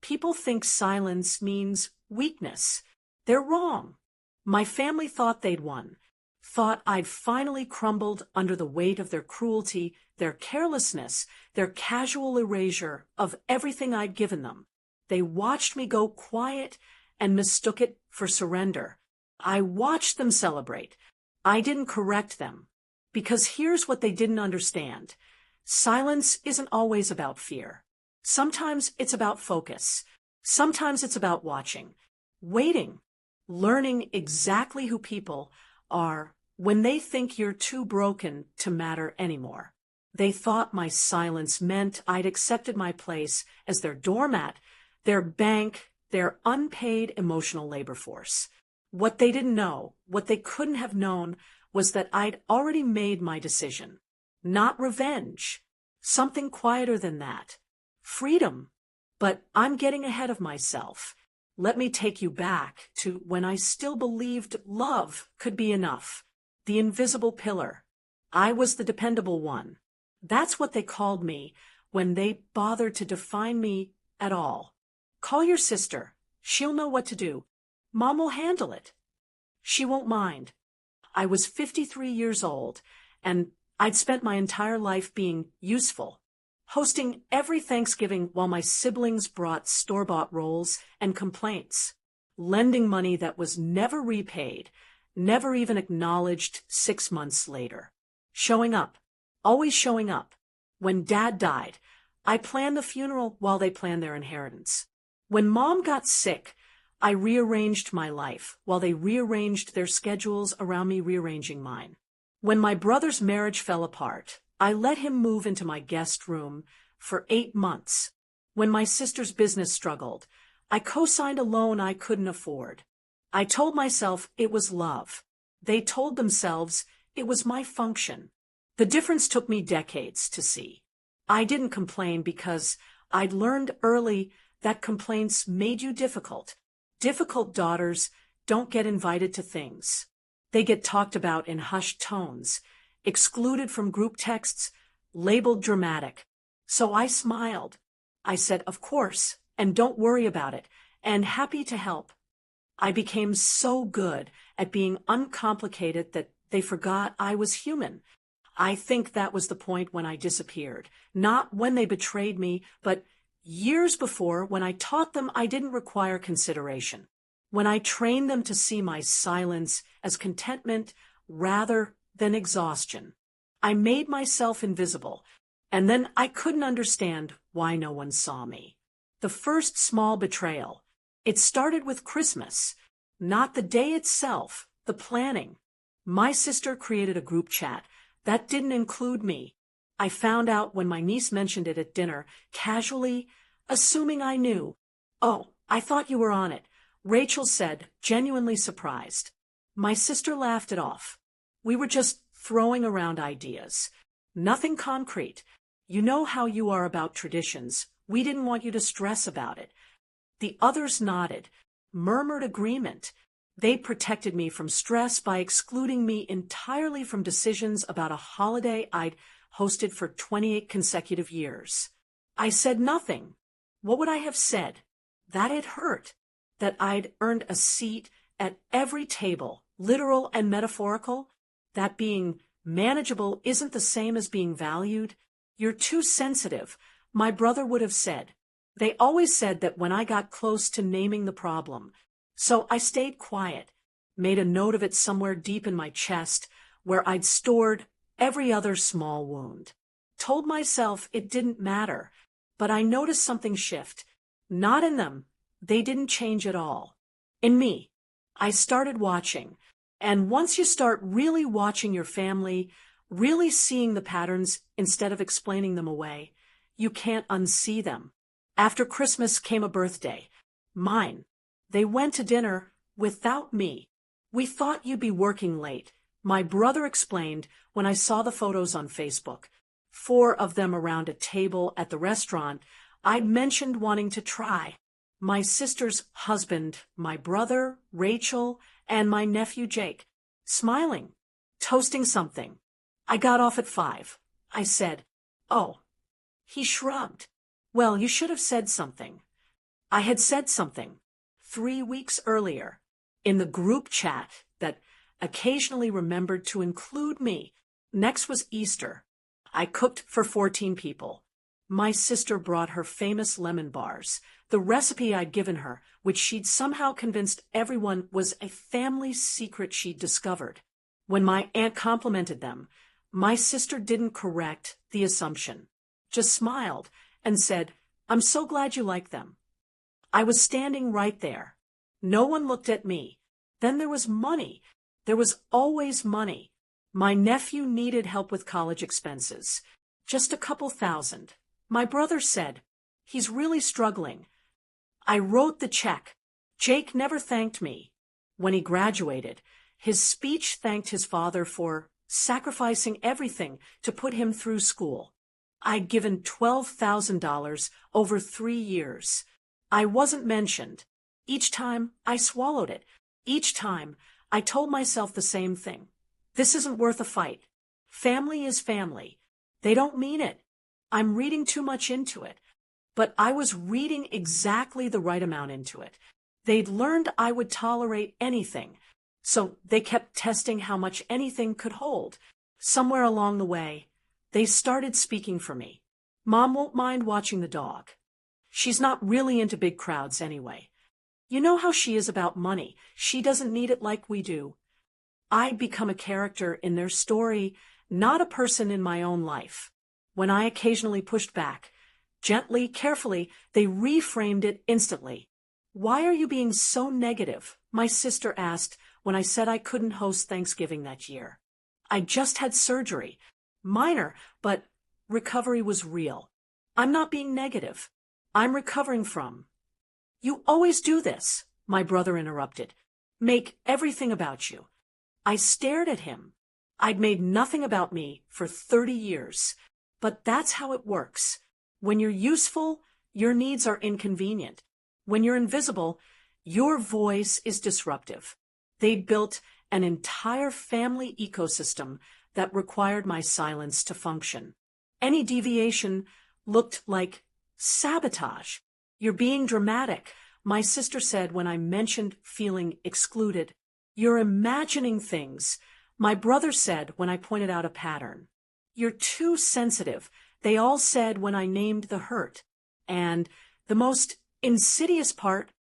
People think silence means weakness. They're wrong. My family thought they'd won, thought I'd finally crumbled under the weight of their cruelty, their carelessness, their casual erasure of everything I'd given them. They watched me go quiet and mistook it for surrender. I watched them celebrate. I didn't correct them. Because here's what they didn't understand. Silence isn't always about fear. Sometimes it's about focus. Sometimes it's about watching, waiting, learning exactly who people are when they think you're too broken to matter anymore. They thought my silence meant I'd accepted my place as their doormat, their bank, their unpaid emotional labor force. What they didn't know, what they couldn't have known, was that I'd already made my decision. Not revenge. Something quieter than that. Freedom. But I'm getting ahead of myself. Let me take you back to when I still believed love could be enough. The invisible pillar. I was the dependable one. That's what they called me when they bothered to define me at all. Call your sister. She'll know what to do. Mom will handle it. She won't mind. I was 53 years old, and I'd spent my entire life being useful, hosting every Thanksgiving while my siblings brought store-bought rolls and complaints, lending money that was never repaid, never even acknowledged 6 months later. Showing up, always showing up. When Dad died, I planned the funeral while they planned their inheritance. When Mom got sick, I rearranged my life while they rearranged their schedules around me rearranging mine. When my brother's marriage fell apart, I let him move into my guest room for 8 months. When my sister's business struggled, I co-signed a loan I couldn't afford. I told myself it was love. They told themselves it was my function. The difference took me decades to see. I didn't complain because I'd learned early that complaints made you difficult. Difficult daughters don't get invited to things. They get talked about in hushed tones, excluded from group texts, labeled dramatic. So I smiled. I said, of course, and don't worry about it, and happy to help. I became so good at being uncomplicated that they forgot I was human. I think that was the point when I disappeared. Not when they betrayed me, but years before, when I taught them I didn't require consideration, when I trained them to see my silence as contentment rather than exhaustion. I made myself invisible, and then I couldn't understand why no one saw me. The first small betrayal. It started with Christmas, not the day itself, the planning. My sister created a group chat that didn't include me. I found out when my niece mentioned it at dinner, casually, assuming I knew. Oh, I thought you were on it, Rachel said, genuinely surprised. My sister laughed it off. We were just throwing around ideas. Nothing concrete. You know how you are about traditions. We didn't want you to stress about it. The others nodded, murmured agreement. They protected me from stress by excluding me entirely from decisions about a holiday I'd hosted for 28 consecutive years. I said nothing. What would I have said? That it hurt. That I'd earned a seat at every table, literal and metaphorical. That being manageable isn't the same as being valued. You're too sensitive, my brother would have said. They always said that when I got close to naming the problem. So I stayed quiet, made a note of it somewhere deep in my chest, where I'd stored every other small wound. Told myself it didn't matter, but I noticed something shift. Not in them. They didn't change at all. In me. I started watching. And once you start really watching your family, really seeing the patterns instead of explaining them away, you can't unsee them. After Christmas came a birthday. Mine. They went to dinner without me. We thought you'd be working late, my brother explained when I saw the photos on Facebook. 4 of them around a table at the restaurant. I'd mentioned wanting to try. My sister's husband, my brother, Rachel, and my nephew Jake. Smiling. Toasting something. I got off at 5. I said, oh. He shrugged. Well, you should have said something. I had said something 3 weeks earlier in the group chat that occasionally remembered to include me. Next was Easter. I cooked for 14 people. My sister brought her famous lemon bars, the recipe I'd given her, which she'd somehow convinced everyone was a family secret she'd discovered. When my aunt complimented them, my sister didn't correct the assumption, just smiled and said, "I'm so glad you like them." I was standing right there. No one looked at me. Then there was money. There was always money. My nephew needed help with college expenses. Just a couple thousand. My brother said, "He's really struggling." I wrote the check. Jake never thanked me. When he graduated, his speech thanked his father for sacrificing everything to put him through school. I'd given $12,000 over 3 years. I wasn't mentioned. Each time I swallowed it. Each time I told myself the same thing. This isn't worth a fight. Family is family. They don't mean it. I'm reading too much into it. But I was reading exactly the right amount into it. They'd learned I would tolerate anything, so they kept testing how much anything could hold. Somewhere along the way, they started speaking for me. Mom won't mind watching the dog. She's not really into big crowds anyway. You know how she is about money. She doesn't need it like we do. I'd become a character in their story, not a person in my own life. When I occasionally pushed back, gently, carefully, they reframed it instantly. "Why are you being so negative?" my sister asked when I said I couldn't host Thanksgiving that year. I just had surgery. Minor, but recovery was real. I'm not being negative. I'm recovering from. "You always do this," my brother interrupted. "Make everything about you." I stared at him. I'd made nothing about me for 30 years. But that's how it works. When you're useful, your needs are inconvenient. When you're invisible, your voice is disruptive. They'd built an entire family ecosystem that required my silence to function. Any deviation looked like sabotage. "You're being dramatic," my sister said when I mentioned feeling excluded. "You're imagining things," my brother said when I pointed out a pattern. "You're too sensitive," they all said when I named the hurt. And the most insidious part,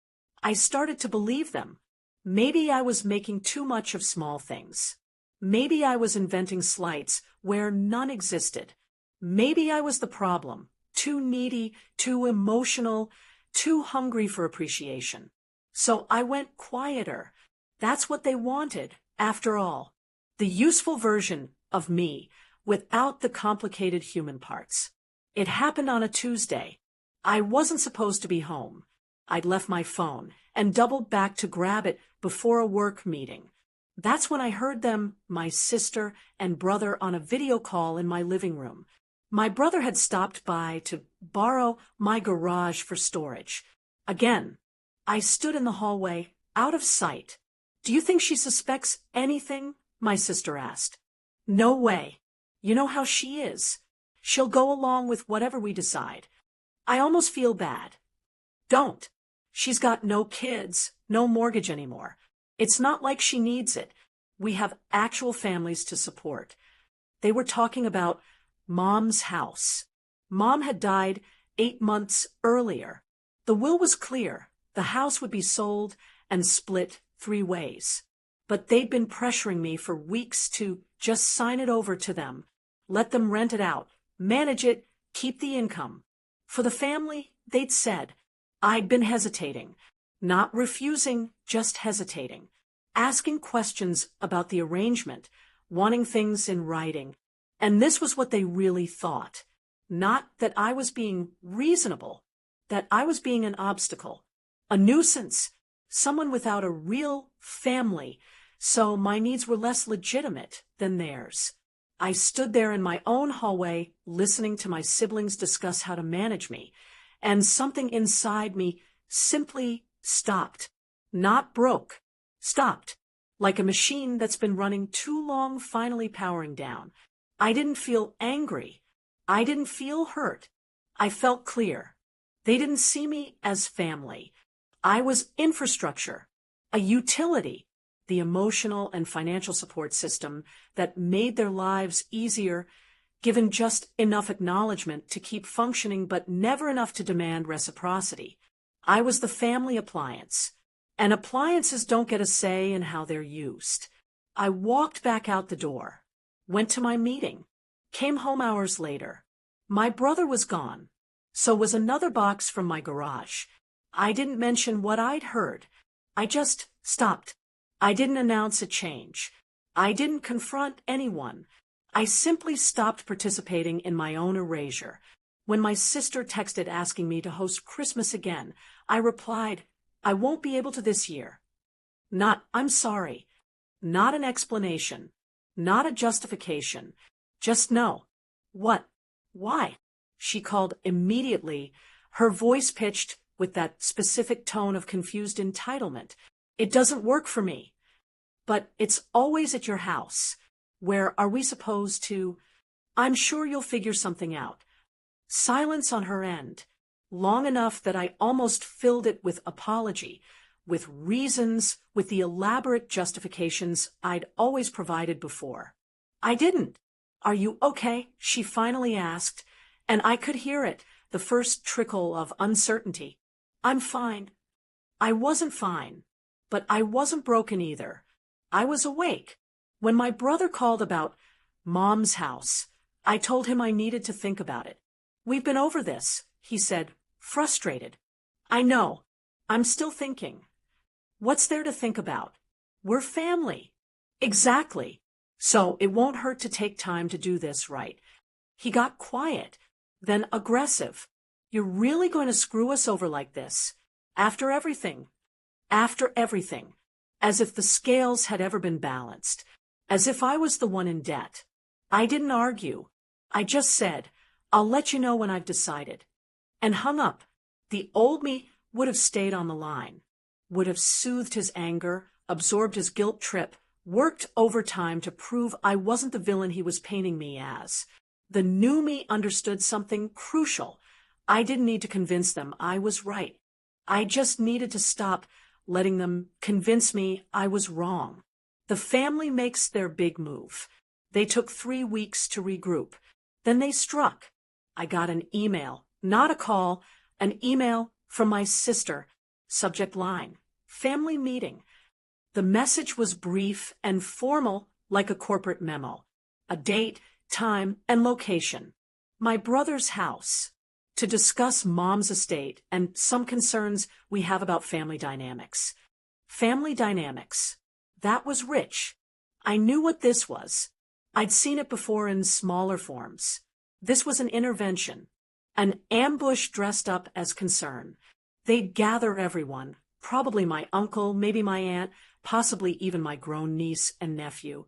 I started to believe them. Maybe I was making too much of small things. Maybe I was inventing slights where none existed. Maybe I was the problem, too needy, too emotional, too hungry for appreciation. So I went quieter. That's what they wanted, after all. The useful version of me, without the complicated human parts. It happened on a Tuesday. I wasn't supposed to be home. I'd left my phone and doubled back to grab it before a work meeting. That's when I heard them, my sister and brother, on a video call in my living room. My brother had stopped by to borrow my garage for storage. Again, I stood in the hallway, out of sight. "Do you think she suspects anything?" my sister asked. "No way. You know how she is. She'll go along with whatever we decide." I almost feel bad. "Don't. She's got no kids, no mortgage anymore. It's not like she needs it. We have actual families to support." They were talking about Mom's house. Mom had died 8 months earlier. The will was clear. The house would be sold and split 3 ways. But they'd been pressuring me for weeks to just sign it over to them, let them rent it out, manage it, keep the income. For the family, they'd said. I'd been hesitating, not refusing, just hesitating, asking questions about the arrangement, wanting things in writing. And this was what they really thought. Not that I was being reasonable, that I was being an obstacle, a nuisance, someone without a real family, so my needs were less legitimate than theirs. I stood there in my own hallway, listening to my siblings discuss how to manage me, and something inside me simply stopped. Not broke, stopped, like a machine that's been running too long finally powering down. I didn't feel angry. I didn't feel hurt. I felt clear. They didn't see me as family. I was infrastructure, a utility, the emotional and financial support system that made their lives easier, given just enough acknowledgement to keep functioning but never enough to demand reciprocity. I was the family appliance, and appliances don't get a say in how they're used. I walked back out the door, went to my meeting, came home hours later. My brother was gone. So was another box from my garage. I didn't mention what I'd heard. I just stopped. I didn't announce a change. I didn't confront anyone. I simply stopped participating in my own erasure. When my sister texted asking me to host Christmas again, I replied, I won't be able to this year. Not, I'm sorry. Not an explanation. Not a justification. Just no. What? Why? She called immediately, her voice pitched with that specific tone of confused entitlement. It doesn't work for me. But it's always at your house. Where are we supposed to? I'm sure you'll figure something out. Silence on her end, long enough that I almost filled it with apology, with reasons, with the elaborate justifications I'd always provided before. I didn't. Are you okay? She finally asked, and I could hear it, the first trickle of uncertainty. I'm fine. I wasn't fine, but I wasn't broken either. I was awake. When my brother called about Mom's house, I told him I needed to think about it. We've been over this, he said, frustrated. I know. I'm still thinking. What's there to think about? We're family. Exactly. So it won't hurt to take time to do this right. He got quiet, then aggressive. You're really going to screw us over like this? After everything. After everything. As if the scales had ever been balanced. As if I was the one in debt. I didn't argue. I just said, I'll let you know when I've decided. And hung up. The old me would have stayed on the line. Would have soothed his anger, absorbed his guilt trip, worked overtime to prove I wasn't the villain he was painting me as. The new me understood something crucial. I didn't need to convince them I was right. I just needed to stop letting them convince me I was wrong. The family makes their big move. They took 3 weeks to regroup. Then they struck. I got an email, not a call, an email from my sister. Subject line, family meeting. The message was brief and formal like a corporate memo. A date, time, and location. My brother's house. To discuss Mom's estate and some concerns we have about family dynamics. Family dynamics. That was rich. I knew what this was. I'd seen it before in smaller forms. This was an intervention. An ambush dressed up as concern. They'd gather everyone, probably my uncle, maybe my aunt, possibly even my grown niece and nephew,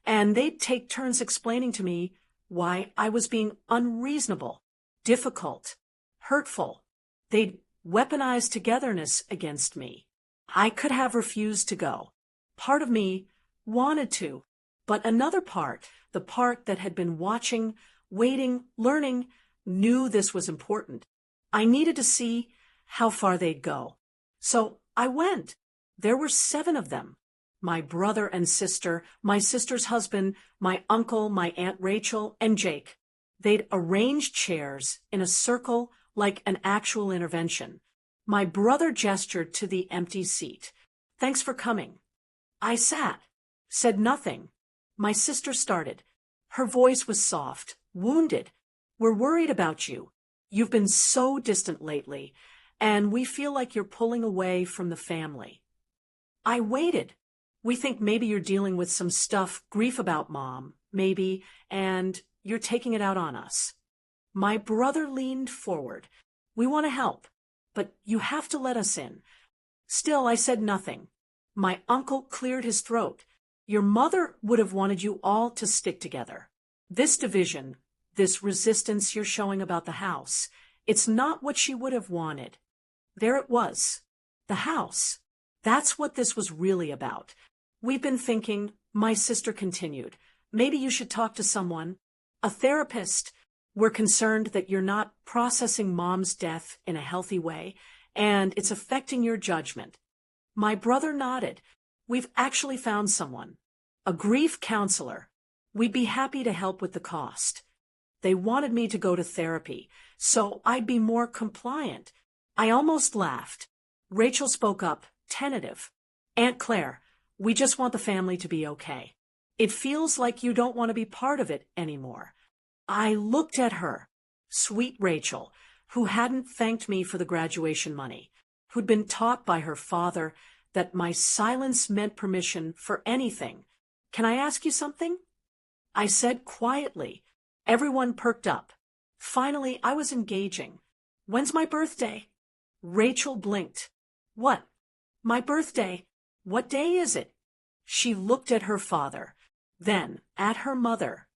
and they'd take turns explaining to me why I was being unreasonable, difficult, hurtful. They'd weaponize togetherness against me. I could have refused to go. Part of me wanted to, but another part, the part that had been watching, waiting, learning, knew this was important. I needed to see how far they'd go. So I went. There were 7 of them. My brother and sister, my sister's husband, my uncle, my Aunt Rachel, and Jake. They'd arranged chairs in a circle like an actual intervention. My brother gestured to the empty seat. Thanks for coming. I sat, said nothing. My sister started. Her voice was soft, wounded. We're worried about you. You've been so distant lately, and we feel like you're pulling away from the family. I waited. We think maybe you're dealing with some stuff, grief about Mom, maybe, and you're taking it out on us. My brother leaned forward. We want to help, but you have to let us in. Still, I said nothing. My uncle cleared his throat. Your mother would have wanted you all to stick together. This division, this resistance you're showing about the house, it's not what she would have wanted. There it was. The house. That's what this was really about. We've been thinking, my sister continued, maybe you should talk to someone, a therapist. We're concerned that you're not processing mom's death in a healthy way, and it's affecting your judgment." My brother nodded. "We've actually found someone. A grief counselor. We'd be happy to help with the cost." They wanted me to go to therapy, so I'd be more compliant. I almost laughed. Rachel spoke up, tentative. "Aunt Claire, we just want the family to be okay. It feels like you don't want to be part of it anymore." I looked at her. Sweet Rachel, who hadn't thanked me for the graduation money, who'd been taught by her father that my silence meant permission for anything. "Can I ask you something?" I said quietly. Everyone perked up. Finally, I was engaging. "When's my birthday?" Rachel blinked. "What? My birthday? What day is it?" She looked at her father, then at her mother.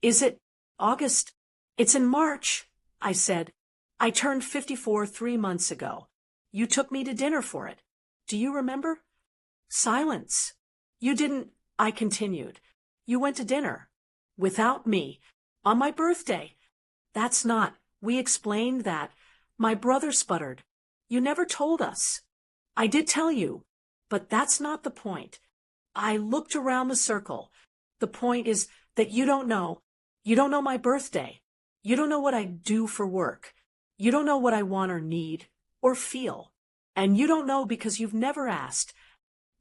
Is it August?" "It's in March," I said. "I turned 54 3 months ago. You took me to dinner for it. Do you remember?" Silence. "You didn't," I continued. "You went to dinner. Without me. On my birthday." "That's not," we explained that. My brother sputtered. "You never told us." "I did tell you, but that's not the point." I looked around the circle. "The point is that you don't know. You don't know my birthday. You don't know what I do for work. You don't know what I want or need or feel. And you don't know because you've never asked."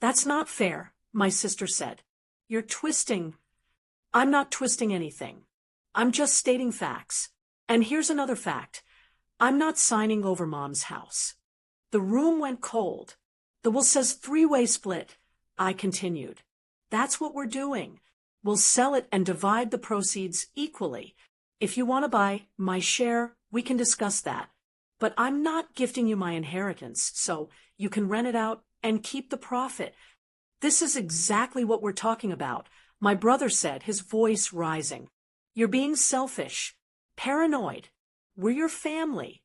"That's not fair," my sister said. "You're twisting." "I'm not twisting anything. I'm just stating facts. And here's another fact. I'm not signing over Mom's house." The room went cold. "The will says three-way split," I continued. "That's what we're doing. We'll sell it and divide the proceeds equally. If you want to buy my share, we can discuss that. But I'm not gifting you my inheritance, so you can rent it out and keep the profit." "This is exactly what we're talking about," my brother said, his voice rising. "You're being selfish, paranoid. We're your family."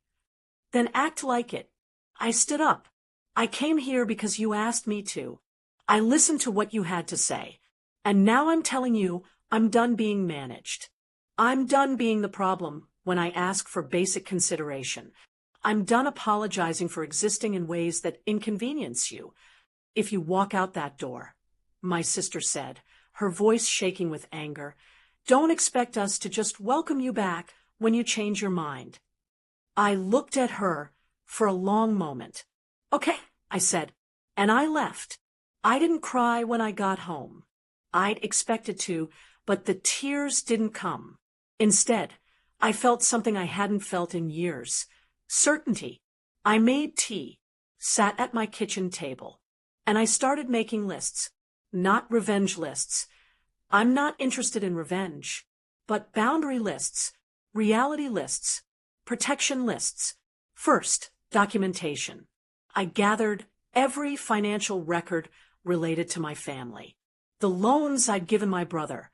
"Then act like it." I stood up. "I came here because you asked me to. I listened to what you had to say. And now I'm telling you, I'm done being managed. I'm done being the problem when I ask for basic consideration. I'm done apologizing for existing in ways that inconvenience you. If you walk out that door," my sister said, her voice shaking with anger, "don't expect us to just welcome you back when you change your mind." I looked at her for a long moment. "Okay," I said, and I left. I didn't cry when I got home. I'd expected to, but the tears didn't come. Instead, I felt something I hadn't felt in years. Certainty. I made tea, sat at my kitchen table, and I started making lists. Not revenge lists. I'm not interested in revenge, but boundary lists, reality lists, protection lists. First, documentation. I gathered every financial record related to my family. The loans I'd given my brother.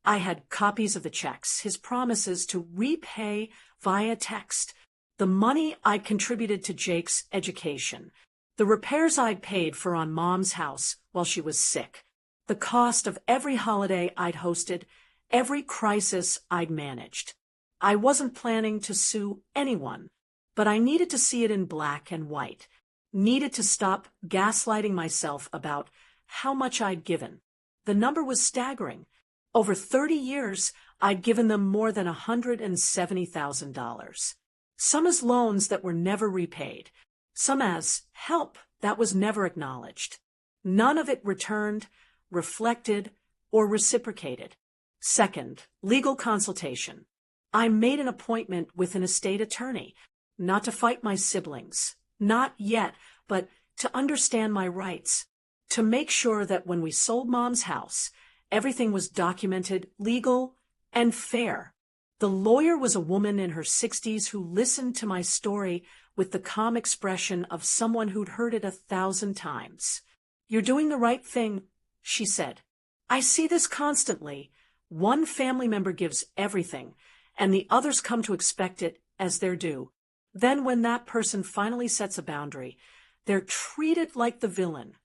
I had copies of the checks, his promises to repay via text, the money I'd contributed to Jake's education, the repairs I'd paid for on Mom's house while she was sick, the cost of every holiday I'd hosted, every crisis I'd managed. I wasn't planning to sue anyone, but I needed to see it in black and white, needed to stop gaslighting myself about how much I'd given. The number was staggering. Over 30 years, I'd given them more than $170,000. Some as loans that were never repaid. Some as help that was never acknowledged. None of it returned, reflected, or reciprocated. Second, legal consultation. I made an appointment with an estate attorney, not to fight my siblings, not yet, but to understand my rights, to make sure that when we sold Mom's house, everything was documented, legal, and fair. The lawyer was a woman in her 60s who listened to my story with the calm expression of someone who'd heard it 1,000 times. "You're doing the right thing," she said. "I see this constantly. One family member gives everything, and the others come to expect it as their due. Then when that person finally sets a boundary, they're treated like the villain.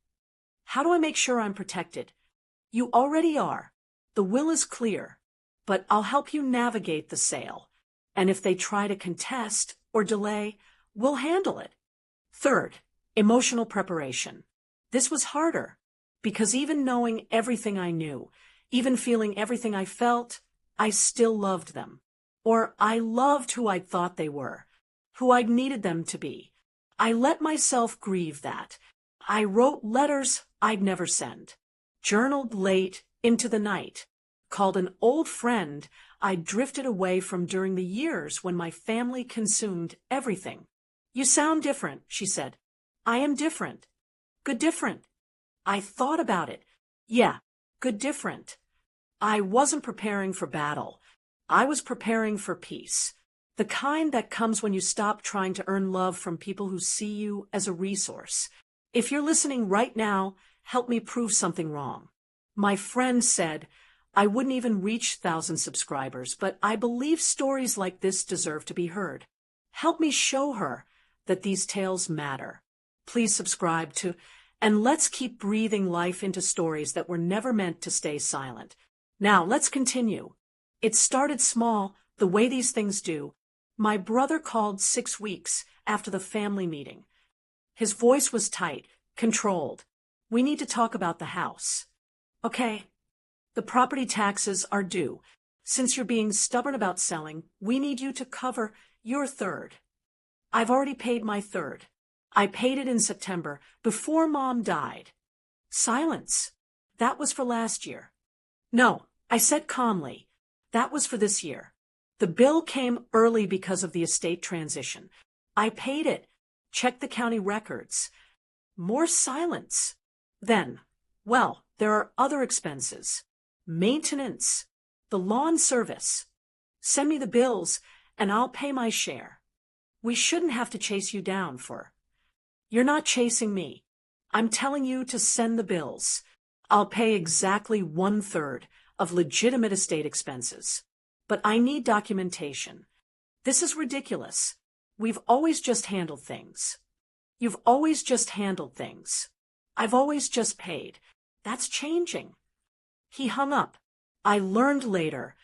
How do I make sure I'm protected?" "You already are. The will is clear. but I'll help you navigate the sale. And if they try to contest or delay, we'll handle it. Third, emotional preparation. This was harder, because even knowing everything I knew, even feeling everything I felt, I still loved them. Or I loved who I'd thought they were, who I'd needed them to be. I let myself grieve that. I wrote letters I'd never send, journaled late into the night, called an old friend I'd drifted away from during the years when my family consumed everything. "You sound different," she said. "I am different. Good different." I thought about it. Yeah, good different. I wasn't preparing for battle. I was preparing for peace. The kind that comes when you stop trying to earn love from people who see you as a resource. If you're listening right now, help me prove something wrong. My friend said, I wouldn't even reach 1,000 subscribers, but I believe stories like this deserve to be heard. Help me show her that these tales matter. Please subscribe to, and let's keep breathing life into stories that were never meant to stay silent. Now, let's continue. It started small, the way these things do. My brother called 6 weeks after the family meeting. His voice was tight, controlled. "We need to talk about the house." "Okay. The property taxes are due. Since you're being stubborn about selling, we need you to cover your third." "I've already paid my third. I paid it in September, before Mom died." Silence. "That was for last year." "No," I said calmly. "That was for this year. The bill came early because of the estate transition. I paid it. Check the county records." More silence. Then, "Well, there are other expenses. Maintenance. The lawn service. Send me the bills, and I'll pay my share." "We shouldn't have to chase you down for—" "You're not chasing me. I'm telling you to send the bills. I'll pay exactly 1/3 of legitimate estate expenses. But I need documentation. This is ridiculous. We've always just handled things. You've always just handled things. I've always just paid. That's changing." He hung up. I learned later,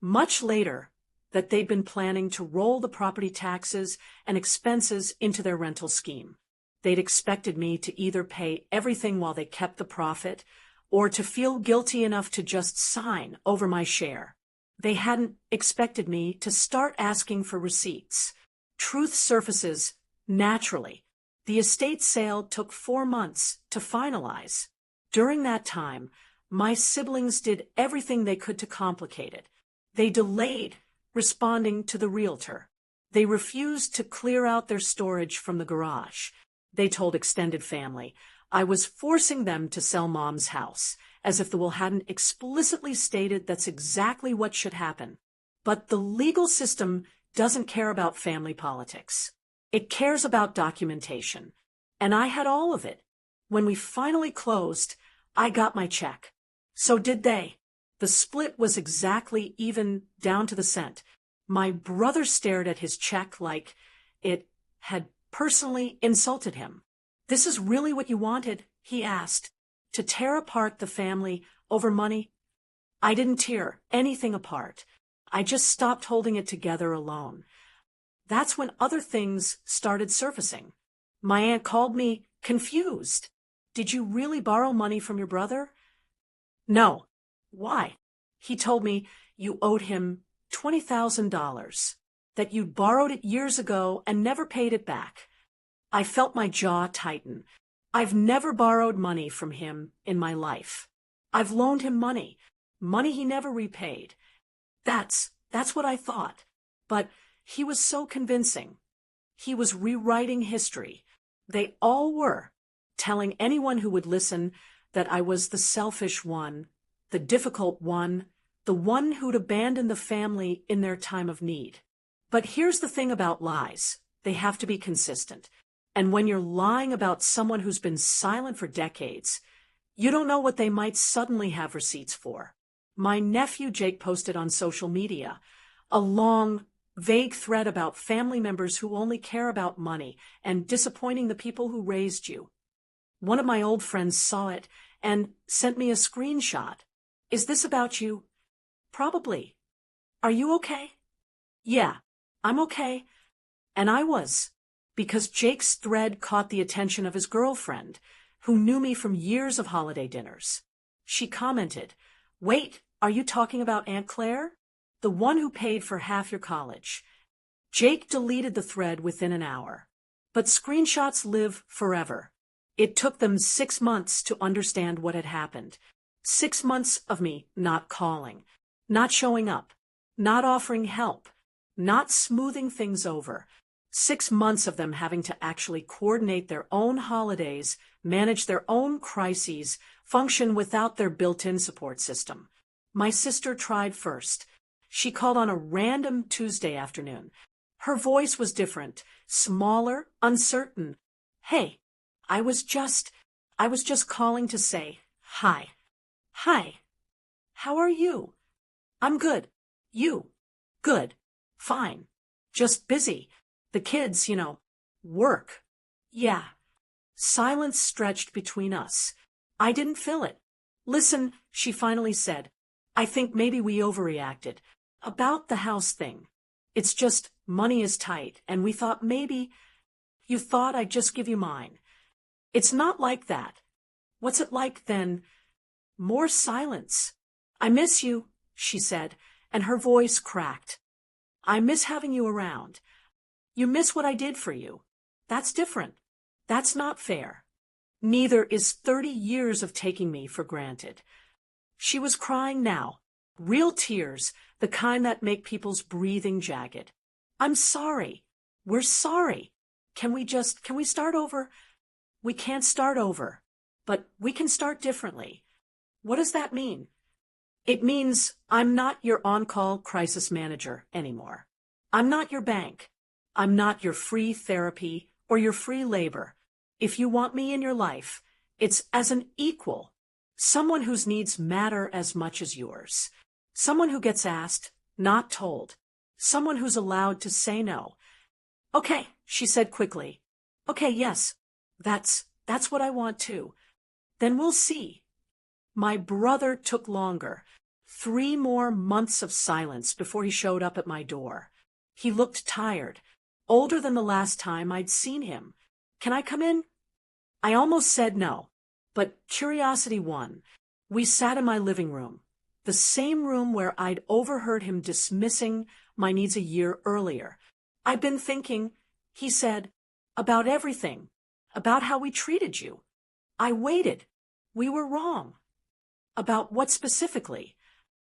much later, that they'd been planning to roll the property taxes and expenses into their rental scheme. They'd expected me to either pay everything while they kept the profit, or to feel guilty enough to just sign over my share. They hadn't expected me to start asking for receipts. Truth surfaces naturally. The estate sale took 4 months to finalize. During that time, my siblings did everything they could to complicate it. They delayed responding to the realtor. They refused to clear out their storage from the garage. They told extended family I was forcing them to sell Mom's house, as if the will hadn't explicitly stated that's exactly what should happen. But the legal system doesn't care about family politics. It cares about documentation. And I had all of it. When we finally closed, I got my check. So did they. The split was exactly even down to the cent. My brother stared at his check like it had personally insulted him. "This is really what you wanted?" he asked. "To tear apart the family over money?" I didn't tear anything apart. I just stopped holding it together alone. That's when other things started surfacing. My aunt called me confused. "Did you really borrow money from your brother?" "No." "Why?" "He told me you owed him $20,000, that you'd borrowed it years ago and never paid it back." I felt my jaw tighten. I've never borrowed money from him in my life. I've loaned him money he never repaid. That's what I thought. But he was so convincing. He was rewriting history. They all were, telling anyone who would listen that I was the selfish one, the difficult one, the one who'd abandoned the family in their time of need. But here's the thing about lies. They have to be consistent. And when you're lying about someone who's been silent for decades, you don't know what they might suddenly have receipts for. My nephew Jake posted on social media a long, vague thread about family members who only care about money and disappointing the people who raised you. One of my old friends saw it and sent me a screenshot. "Is this about you?" "Probably." Are you okay? Yeah, I'm okay. And I was, because Jake's thread caught the attention of his girlfriend, who knew me from years of holiday dinners. She commented, "Wait, are you talking about Aunt Claire? The one who paid for half your college." Jake deleted the thread within an hour. But screenshots live forever. It took them 6 months to understand what had happened. 6 months of me not calling, not showing up, not offering help, not smoothing things over. 6 months of them having to actually coordinate their own holidays, manage their own crises, function without their built-in support system. My sister tried first. She called on a random Tuesday afternoon. Her voice was different, smaller, uncertain. "Hey, I was just calling to say hi. Hi. How are you?" "I'm good. You?" "Good. Fine. Just busy. The kids, work." "Yeah." Silence stretched between us. I didn't fill it. "Listen," she finally said. "I think maybe we overreacted. About the house thing. It's just money is tight, and we thought maybe you thought I'd just give you mine. It's not like that." "What's it like then?" More silence. "I miss you," she said, and her voice cracked. "I miss having you around. You miss what I did for you. That's different. That's not fair. Neither is 30 years of taking me for granted." She was crying now. Real tears, the kind that make people's breathing jagged. "I'm sorry. We're sorry. Can we start over?" "We can't start over, but we can start differently." "What does that mean?" "It means I'm not your on-call crisis manager anymore. I'm not your bank. I'm not your free therapy or your free labor. If you want me in your life, it's as an equal, someone whose needs matter as much as yours. Someone who gets asked, not told. Someone who's allowed to say no." "Okay," she said quickly. "Okay, yes. That's what I want too. Then we'll see." My brother took longer. 3 more months of silence before he showed up at my door. He looked tired, older than the last time I'd seen him. "Can I come in?" I almost said no, but curiosity won. We sat in my living room, the same room where I'd overheard him dismissing my needs a year earlier. "I've been thinking," he said, "about everything, about how we treated you. I waited. We were wrong." "About what specifically?"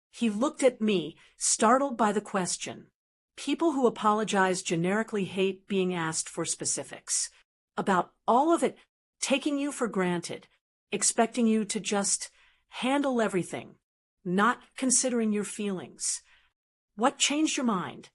He looked at me, startled by the question. People who apologize generically hate being asked for specifics. "About all of it, taking you for granted, expecting you to just handle everything, not considering your feelings." "What changed your mind?"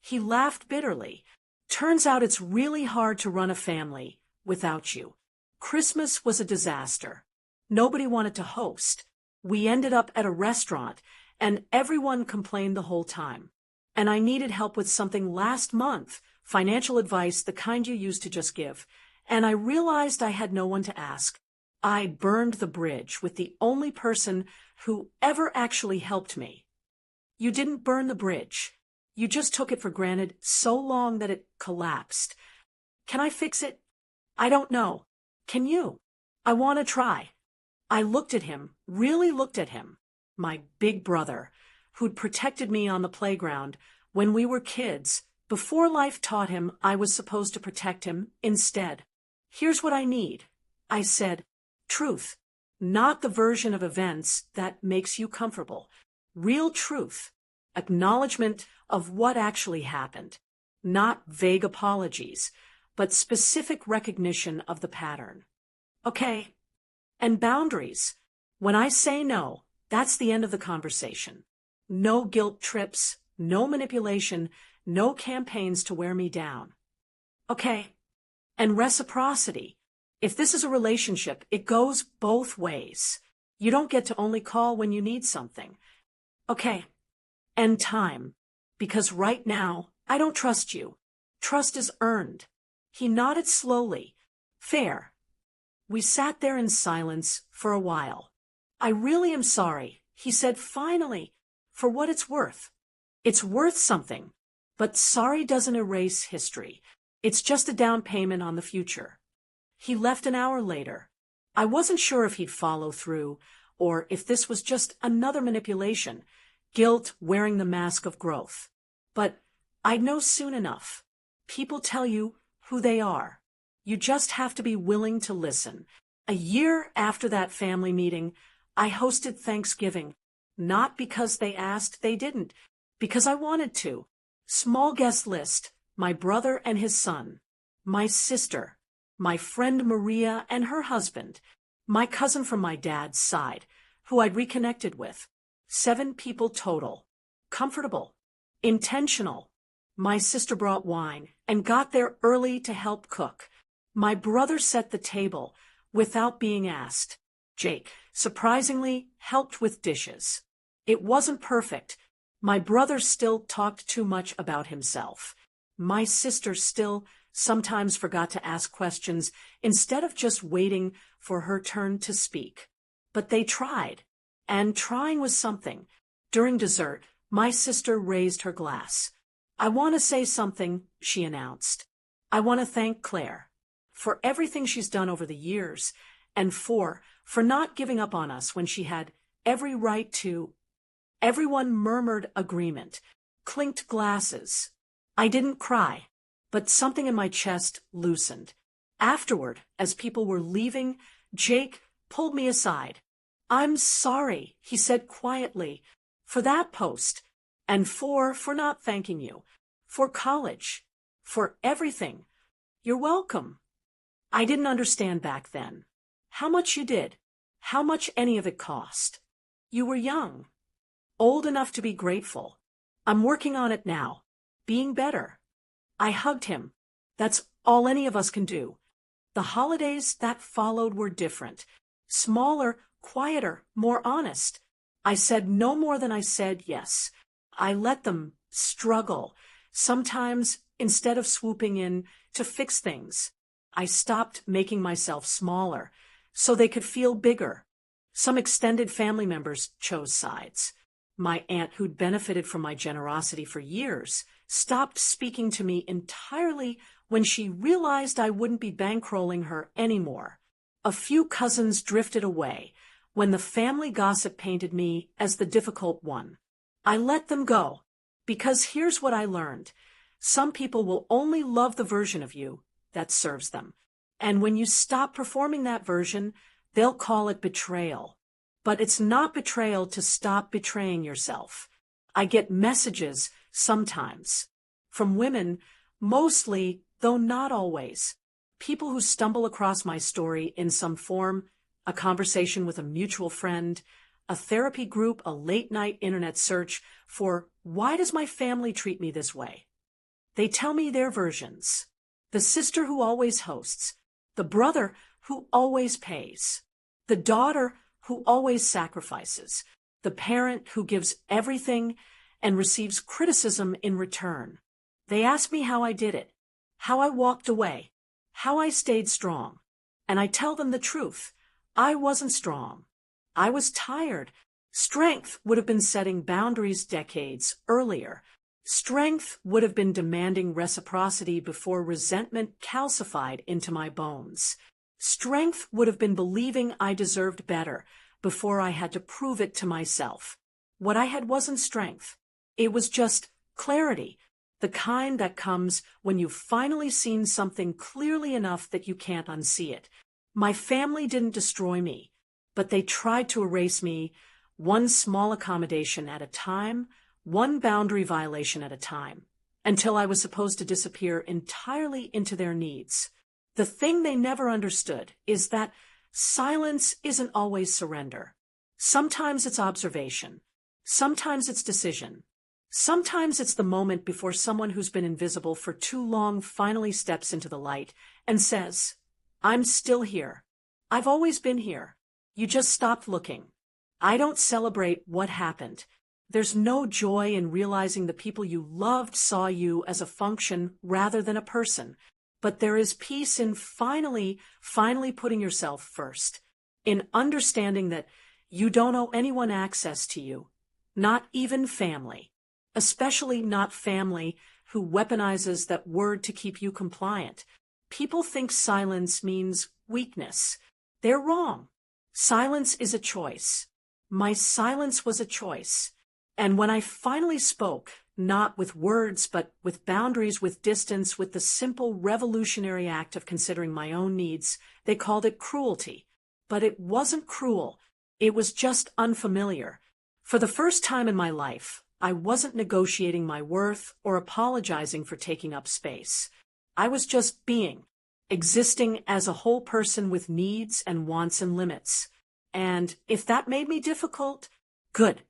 He laughed bitterly. "Turns out it's really hard to run a family without you. Christmas was a disaster. Nobody wanted to host. We ended up at a restaurant, and everyone complained the whole time. And I needed help with something last month, financial advice, the kind you used to just give. And I realized I had no one to ask. I burned the bridge with the only person who ever actually helped me." "You didn't burn the bridge. You just took it for granted so long that it collapsed. Can I fix it?" "I don't know. Can you?" "I want to try." I looked at him, really looked at him. My big brother, who'd protected me on the playground when we were kids, before life taught him I was supposed to protect him instead. "Here's what I need," I said. "Truth. Not the version of events that makes you comfortable. Real truth. Acknowledgement of what actually happened. Not vague apologies, but specific recognition of the pattern." "Okay." "And boundaries. When I say no, that's the end of the conversation. No guilt trips, no manipulation, no campaigns to wear me down." "Okay." "And reciprocity. If this is a relationship, it goes both ways. You don't get to only call when you need something." "Okay." "And time. Because right now, I don't trust you. Trust is earned." He nodded slowly. "Fair." We sat there in silence for a while. "I really am sorry," he said finally, "for what it's worth. It's worth something. But sorry doesn't erase history. It's just a down payment on the future. He left an hour later. I wasn't sure if he'd follow through, or if this was just another manipulation, guilt wearing the mask of growth. But I'd know soon enough. People tell you who they are. You just have to be willing to listen. A year after that family meeting, I hosted Thanksgiving. Not because they asked, they didn't. Because I wanted to. Small guest list, my brother and his son, my sister, my friend Maria and her husband, my cousin from my dad's side, who I'd reconnected with. 7 people total. Comfortable. Intentional. My sister brought wine and got there early to help cook. My brother set the table without being asked. Jake, surprisingly, helped with dishes. It wasn't perfect. My brother still talked too much about himself. My sister still sometimes forgot to ask questions instead of just waiting for her turn to speak. But they tried, and trying was something. During dessert, my sister raised her glass. "I want to say something," she announced. "I want to thank Claire for everything she's done over the years, and for not giving up on us when she had every right to." Everyone murmured agreement, clinked glasses. I didn't cry, but something in my chest loosened. Afterward, as people were leaving, Jake pulled me aside. "I'm sorry," he said quietly, "for that post, and for not thanking you, for college, for everything. You're welcome." I didn't understand back then. How much you did, how much any of it cost. You were young. Old enough to be grateful. I'm working on it now. Being better. I hugged him. That's all any of us can do. The holidays that followed were different. Smaller, quieter, more honest. I said no more than I said yes. I let them struggle. Sometimes, instead of swooping in to fix things, I stopped making myself smaller so they could feel bigger. Some extended family members chose sides. My aunt, who'd benefited from my generosity for years, stopped speaking to me entirely when she realized I wouldn't be bankrolling her anymore. A few cousins drifted away when the family gossip painted me as the difficult one. I let them go, because here's what I learned. Some people will only love the version of you that serves them. And when you stop performing that version, they'll call it betrayal. But it's not betrayal to stop betraying yourself. I get messages sometimes from women, mostly, though not always. People who stumble across my story in some form, a conversation with a mutual friend, a therapy group, a late-night internet search for "why does my family treat me this way?" They tell me their versions. The sister who always hosts, the brother who always pays, the daughter who always sacrifices, the parent who gives everything and receives criticism in return. They ask me how I did it, how I walked away, how I stayed strong. And I tell them the truth. I wasn't strong. I was tired. Strength would have been setting boundaries decades earlier. Strength would have been demanding reciprocity before resentment calcified into my bones. Strength would have been believing I deserved better before I had to prove it to myself. What I had wasn't strength. It was just clarity, the kind that comes when you've finally seen something clearly enough that you can't unsee it. My family didn't destroy me, but they tried to erase me, one small accommodation at a time, one boundary violation at a time, until I was supposed to disappear entirely into their needs. The thing they never understood is that silence isn't always surrender. Sometimes it's observation. Sometimes it's decision. Sometimes it's the moment before someone who's been invisible for too long finally steps into the light and says, "I'm still here. I've always been here. You just stopped looking." I don't celebrate what happened. There's no joy in realizing the people you loved saw you as a function rather than a person. But there is peace in finally putting yourself first, in understanding that you don't owe anyone access to you, not even family. especially not family who weaponizes that word to keep you compliant. People think silence means weakness. They're wrong. Silence is a choice. My silence was a choice. And when I finally spoke, not with words, but with boundaries, with distance, with the simple revolutionary act of considering my own needs, they called it cruelty. But it wasn't cruel. It was just unfamiliar. For the first time in my life, I wasn't negotiating my worth or apologizing for taking up space. I was just being, existing as a whole person with needs and wants and limits. And if that made me difficult, good.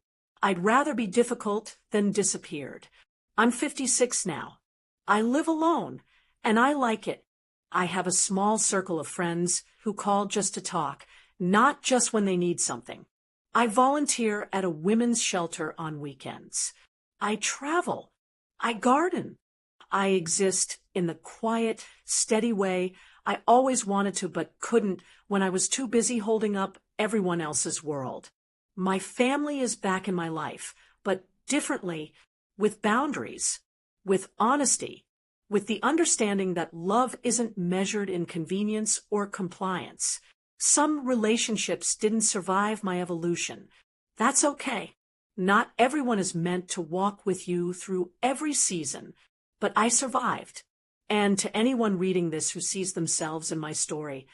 I'd rather be difficult than disappeared. I'm 56 now. I live alone, and I like it. I have a small circle of friends who call just to talk, not just when they need something. I volunteer at a women's shelter on weekends. I travel. I garden. I exist in the quiet, steady way I always wanted to but couldn't when I was too busy holding up everyone else's world. My family is back in my life, but differently, with boundaries, with honesty, with the understanding that love isn't measured in convenience or compliance. Some relationships didn't survive my evolution. That's okay. Not everyone is meant to walk with you through every season, but I survived. And to anyone reading this who sees themselves in my story,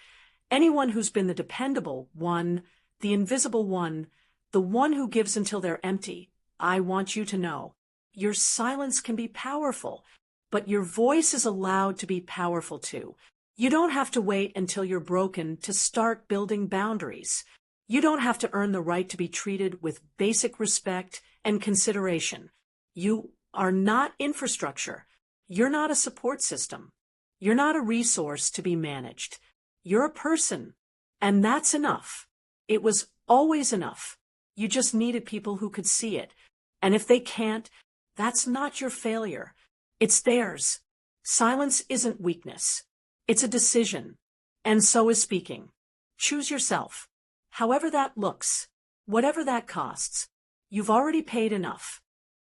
anyone who's been the dependable one, the invisible one, the one who gives until they're empty, I want you to know, your silence can be powerful, but your voice is allowed to be powerful too. You don't have to wait until you're broken to start building boundaries. You don't have to earn the right to be treated with basic respect and consideration. You are not infrastructure. You're not a support system. You're not a resource to be managed. You're a person, and that's enough. It was always enough. You just needed people who could see it. And if they can't, that's not your failure. It's theirs. Silence isn't weakness. It's a decision. And so is speaking. Choose yourself. However that looks, whatever that costs, you've already paid enough.